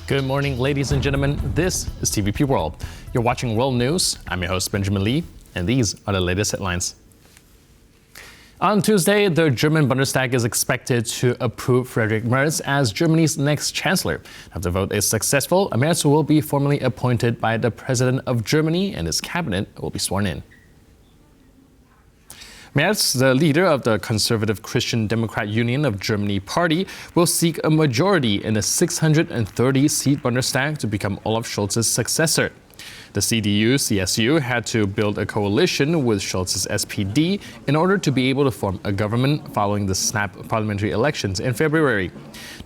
Good morning, ladies and gentlemen. This is TVP World. You're watching World News. I'm your host, Benjamin Lee, and these are the latest headlines. On Tuesday, the German Bundestag is expected to approve Friedrich Merz as Germany's next chancellor. If the vote is successful, Merz will be formally appointed by the President of Germany, and his cabinet will be sworn in. Merz, the leader of the Conservative Christian Democrat Union of Germany party, will seek a majority in the 630-seat Bundestag to become Olaf Scholz's successor. The CDU-CSU had to build a coalition with Scholz's SPD in order to be able to form a government following the snap parliamentary elections in February.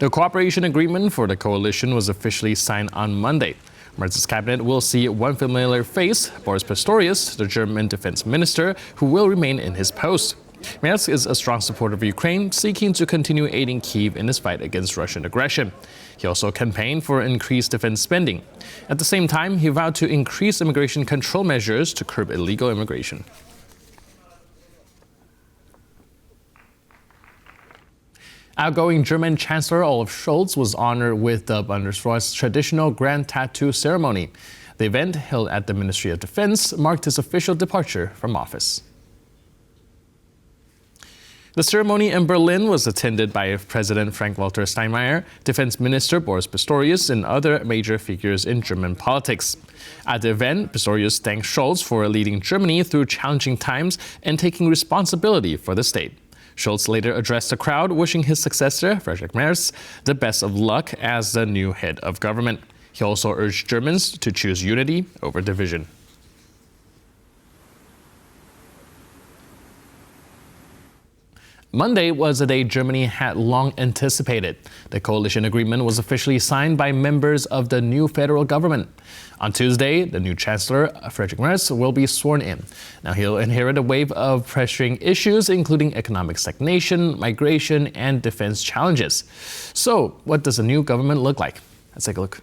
The cooperation agreement for the coalition was officially signed on Monday. Merz's cabinet will see one familiar face, Boris Pistorius, the German defense minister, who will remain in his post. Merz is a strong supporter of Ukraine, seeking to continue aiding Kyiv in his fight against Russian aggression. He also campaigned for increased defense spending. At the same time, he vowed to increase immigration control measures to curb illegal immigration. Outgoing German Chancellor Olaf Scholz was honored with the Bundeswehr's traditional grand tattoo ceremony. The event, held at the Ministry of Defense, marked his official departure from office. The ceremony in Berlin was attended by President Frank-Walter Steinmeier, Defense Minister Boris Pistorius, and other major figures in German politics. At the event, Pistorius thanked Scholz for leading Germany through challenging times and taking responsibility for the state. Scholz later addressed the crowd, wishing his successor, Friedrich Merz, the best of luck as the new head of government. He also urged Germans to choose unity over division. Monday was a day Germany had long anticipated. The coalition agreement was officially signed by members of the new federal government. On Tuesday, the new chancellor, Friedrich Merz, will be sworn in. Now he'll inherit a wave of pressuring issues, including economic stagnation, migration, and defense challenges. So, what does the new government look like? Let's take a look.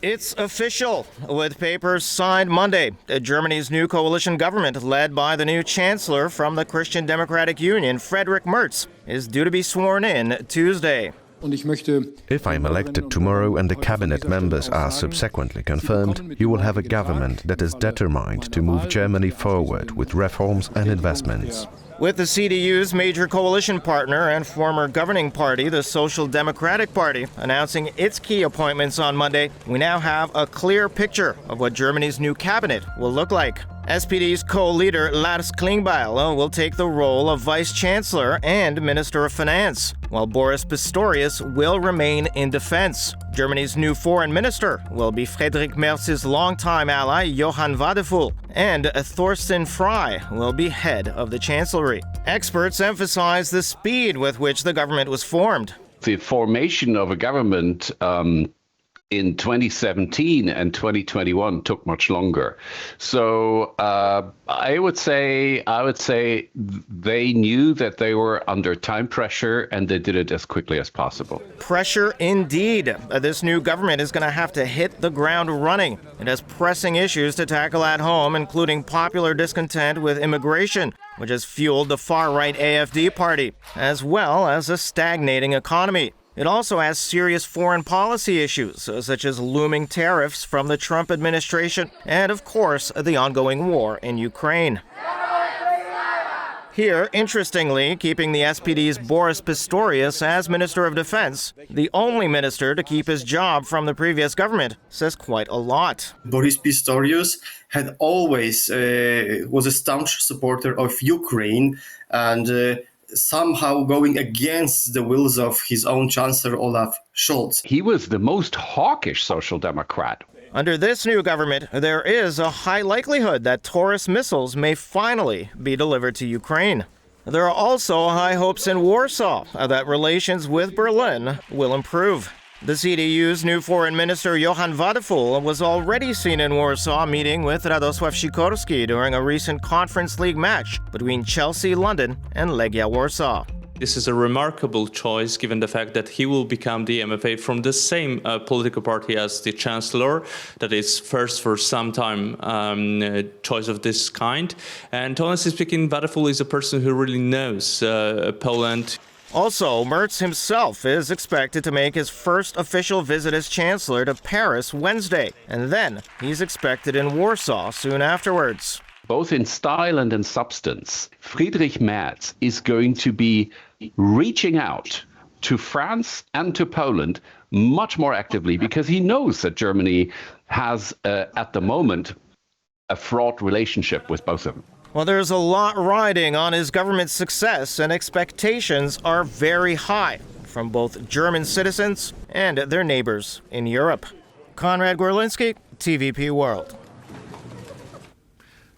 It's official. With papers signed Monday, Germany's new coalition government, led by the new chancellor from the Christian Democratic Union, Friedrich Merz, is due to be sworn in Tuesday. If I am elected tomorrow and the cabinet members are subsequently confirmed, you will have a government that is determined to move Germany forward with reforms and investments. With the CDU's major coalition partner and former governing party, the Social Democratic Party, announcing its key appointments on Monday, we now have a clear picture of what Germany's new cabinet will look like. SPD's co-leader Lars Klingbeil will take the role of vice-chancellor and minister of finance, while Boris Pistorius will remain in defense. Germany's new foreign minister will be Friedrich Merz's longtime ally Johann Wadephul, and Thorsten Frey will be head of the chancellery. Experts emphasize the speed with which the government was formed. The formation of a government in 2017 and 2021 took much longer. So I would say they knew that they were under time pressure, and they did it as quickly as possible. Pressure indeed. This new government is going to have to hit the ground running. It has pressing issues to tackle at home, including popular discontent with immigration, which has fueled the far-right AfD party, as well as a stagnating economy. It also has serious foreign policy issues, such as looming tariffs from the Trump administration and, of course, the ongoing war in Ukraine. Here, interestingly, keeping the SPD's Boris Pistorius as Minister of Defense, the only minister to keep his job from the previous government, says quite a lot. Boris Pistorius had always was a staunch supporter of Ukraine and somehow going against the wills of his own Chancellor Olaf Scholz. He was the most hawkish social democrat. Under this new government, there is a high likelihood that Taurus missiles may finally be delivered to Ukraine. There are also high hopes in Warsaw that relations with Berlin will improve. The CDU's new foreign minister, Johann Wadephul, was already seen in Warsaw meeting with Radosław Sikorski during a recent Conference League match between Chelsea London and Legia Warsaw. This is a remarkable choice given the fact that he will become the MFA from the same political party as the Chancellor. That is first for some time choice of this kind. And honestly speaking, Wadephul is a person who really knows Poland. Also, Merz himself is expected to make his first official visit as Chancellor to Paris Wednesday, and then he's expected in Warsaw soon afterwards. Both in style and in substance, Friedrich Merz is going to be reaching out to France and to Poland much more actively because he knows that Germany has, at the moment, a fraught relationship with both of them. Well, there's a lot riding on his government's success, and expectations are very high from both German citizens and their neighbors in Europe. Konrad Gorlinski, TVP World.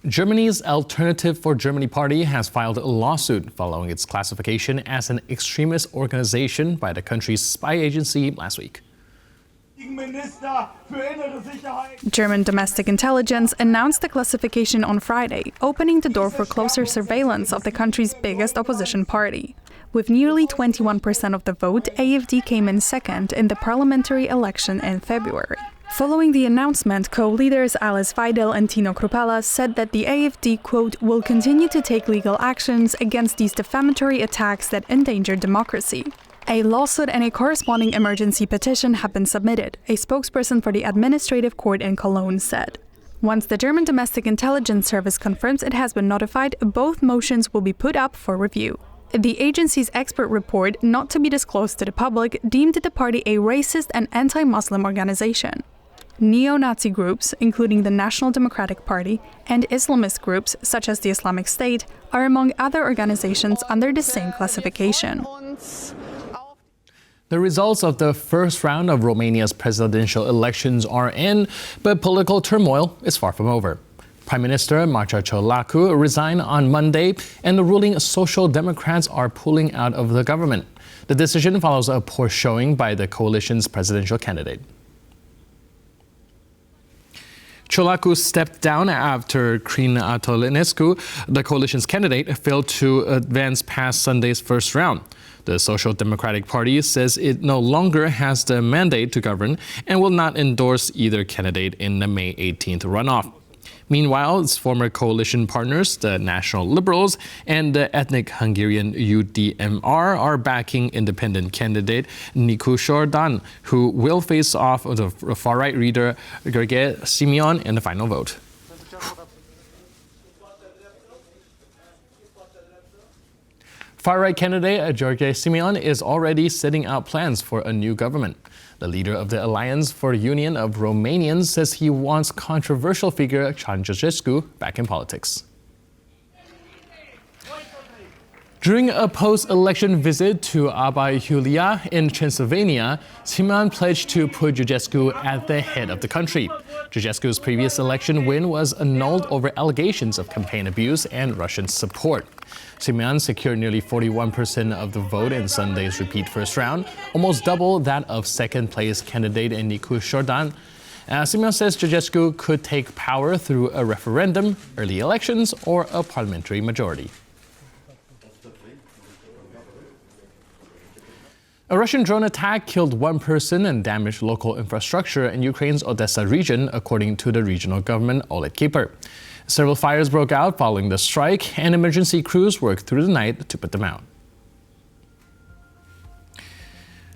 Germany's Alternative for Germany party has filed a lawsuit following its classification as an extremist organization by the country's spy agency last week. German domestic intelligence announced the classification on Friday, opening the door for closer surveillance of the country's biggest opposition party. With nearly 21% of the vote, AfD came in second in the parliamentary election in February. Following the announcement, co-leaders Alice Weidel and Tino Kruppala said that the AfD, quote, will continue to take legal actions against these defamatory attacks that endanger democracy. A lawsuit and a corresponding emergency petition have been submitted, a spokesperson for the administrative court in Cologne said. Once the German Domestic Intelligence Service confirms it has been notified, both motions will be put up for review. The agency's expert report, not to be disclosed to the public, deemed the party a racist and anti-Muslim organization. Neo-Nazi groups, including the National Democratic Party, and Islamist groups, such as the Islamic State, are among other organizations under the same classification. The results of the first round of Romania's presidential elections are in, but political turmoil is far from over. Prime Minister Marcel Ciolacu resigned on Monday, and the ruling Social Democrats are pulling out of the government. The decision follows a poor showing by the coalition's presidential candidate. Ciolacu stepped down after Crin Atălănescu, the coalition's candidate, failed to advance past Sunday's first round. The Social Democratic Party says it no longer has the mandate to govern and will not endorse either candidate in the May 18th runoff. Meanwhile, its former coalition partners, the National Liberals and the ethnic Hungarian UDMR, are backing independent candidate Nicu Jordan, who will face off the far-right leader Gheorghe Simion in the final vote. Far-right candidate Gheorghe Simion is already setting out plans for a new government. The leader of the Alliance for the Union of Romanians says he wants controversial figure Ceausescu back in politics. During a post-election visit to Alba Iulia in Transylvania, Simion pledged to put Ceausescu at the head of the country. Ceausescu's previous election win was annulled over allegations of campaign abuse and Russian support. Simion secured nearly 41% of the vote in Sunday's repeat first round, almost double that of second-place candidate Nicu Jordan. Simion says Ceausescu could take power through a referendum, early elections, or a parliamentary majority. A Russian drone attack killed one person and damaged local infrastructure in Ukraine's Odessa region, according to the regional government Olaf. Several fires broke out following the strike, and emergency crews worked through the night to put them out.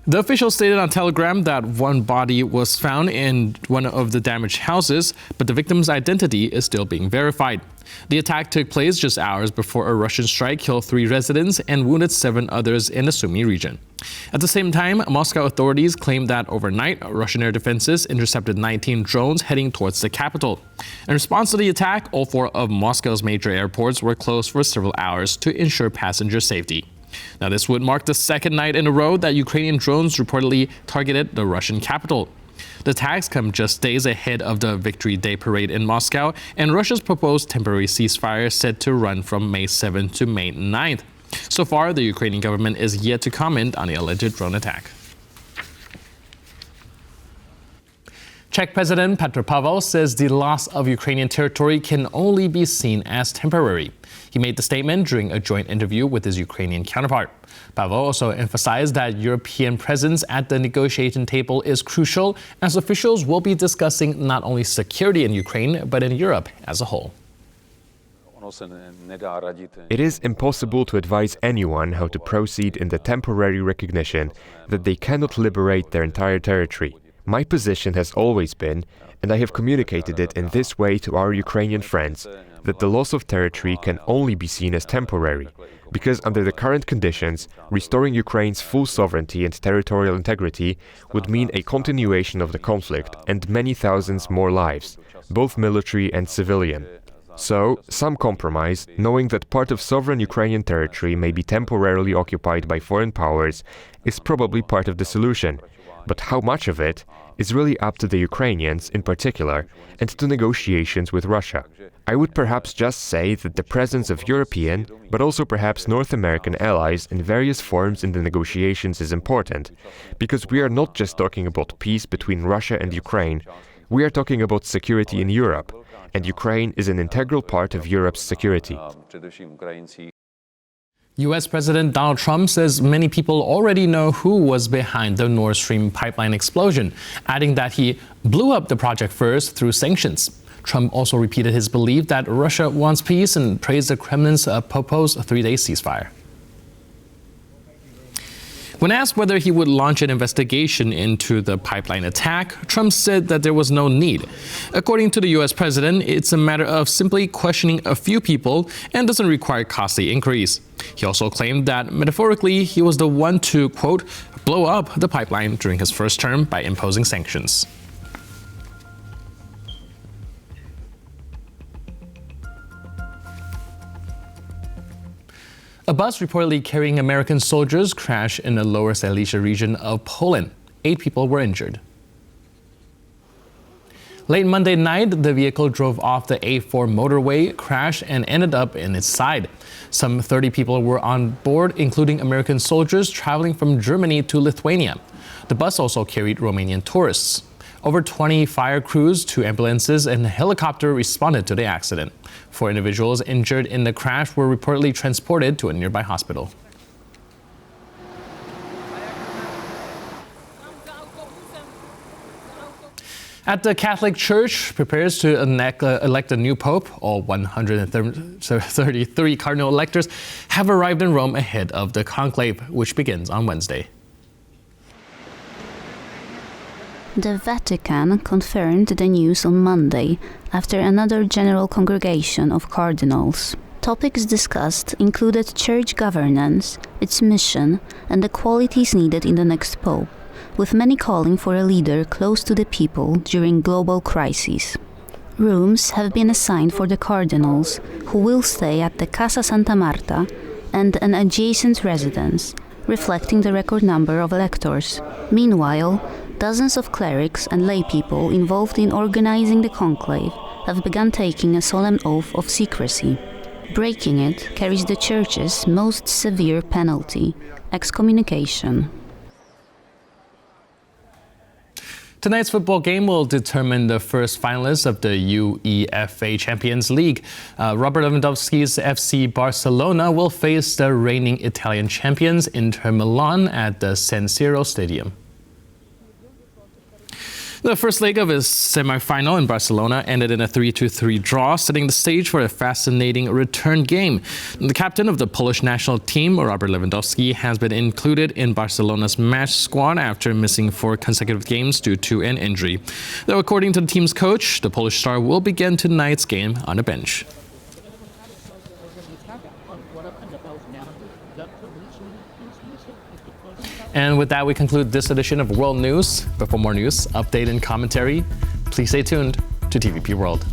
The officials stated on Telegram that one body was found in one of the damaged houses, but the victim's identity is still being verified. The attack took place just hours before a Russian strike killed 3 residents and wounded 7 others in the Sumy region. At the same time, Moscow authorities claimed that overnight, Russian air defenses intercepted 19 drones heading towards the capital. In response to the attack, all 4 of Moscow's major airports were closed for several hours to ensure passenger safety. Now, this would mark the second night in a row that Ukrainian drones reportedly targeted the Russian capital. The attacks come just days ahead of the Victory Day parade in Moscow and Russia's proposed temporary ceasefire set to run from May 7th to May 9th. So far, the Ukrainian government is yet to comment on the alleged drone attack. Czech President Petr Pavel says the loss of Ukrainian territory can only be seen as temporary. He made the statement during a joint interview with his Ukrainian counterpart. Pavel also emphasized that European presence at the negotiation table is crucial, as officials will be discussing not only security in Ukraine, but in Europe as a whole. It is impossible to advise anyone how to proceed in the temporary recognition that they cannot liberate their entire territory. My position has always been, and I have communicated it in this way to our Ukrainian friends, that the loss of territory can only be seen as temporary, because under the current conditions, restoring Ukraine's full sovereignty and territorial integrity would mean a continuation of the conflict and many thousands more lives, both military and civilian. So, some compromise, knowing that part of sovereign Ukrainian territory may be temporarily occupied by foreign powers, is probably part of the solution. But how much of it is really up to the Ukrainians in particular and to negotiations with Russia. I would perhaps just say that the presence of European, but also perhaps North American allies in various forms in the negotiations is important, because we are not just talking about peace between Russia and Ukraine, we are talking about security in Europe, and Ukraine is an integral part of Europe's security. U.S. President Donald Trump says many people already know who was behind the Nord Stream pipeline explosion, adding that he blew up the project first through sanctions. Trump also repeated his belief that Russia wants peace and praised the Kremlin's proposed 3-day ceasefire. When asked whether he would launch an investigation into the pipeline attack, Trump said that there was no need. According to the U.S. president, it's a matter of simply questioning a few people and doesn't require costly inquiries. He also claimed that, metaphorically, he was the one to, quote, blow up the pipeline during his first term by imposing sanctions. A bus reportedly carrying American soldiers crashed in the Lower Silesia region of Poland. 8 people were injured. Late Monday night, the vehicle drove off the A4 motorway, crashed, and ended up in its side. Some 30 people were on board, including American soldiers traveling from Germany to Lithuania. The bus also carried Romanian tourists. Over 20 fire crews, 2 ambulances, and a helicopter responded to the accident. 4 individuals injured in the crash were reportedly transported to a nearby hospital. At the Catholic Church prepares to elect a new pope, all 133 cardinal electors have arrived in Rome ahead of the conclave, which begins on Wednesday. The Vatican confirmed the news on Monday after another general congregation of cardinals. Topics discussed included church governance, its mission, and the qualities needed in the next pope, with many calling for a leader close to the people during global crises. Rooms have been assigned for the cardinals, who will stay at the Casa Santa Marta and an adjacent residence, reflecting the record number of electors. Meanwhile, dozens of clerics and laypeople involved in organizing the conclave have begun taking a solemn oath of secrecy. Breaking it carries the Church's most severe penalty, excommunication. Tonight's football game will determine the first finalists of the UEFA Champions League. Robert Lewandowski's FC Barcelona will face the reigning Italian champions Inter Milan at the San Siro Stadium. The first leg of his semi-final in Barcelona ended in a 3-3 draw, setting the stage for a fascinating return game. The captain of the Polish national team, Robert Lewandowski, has been included in Barcelona's match squad after missing 4 consecutive games due to an injury. Though according to the team's coach, the Polish star will begin tonight's game on the bench. And with that, we conclude this edition of World News. But for more news, update, and commentary, please stay tuned to TVP World.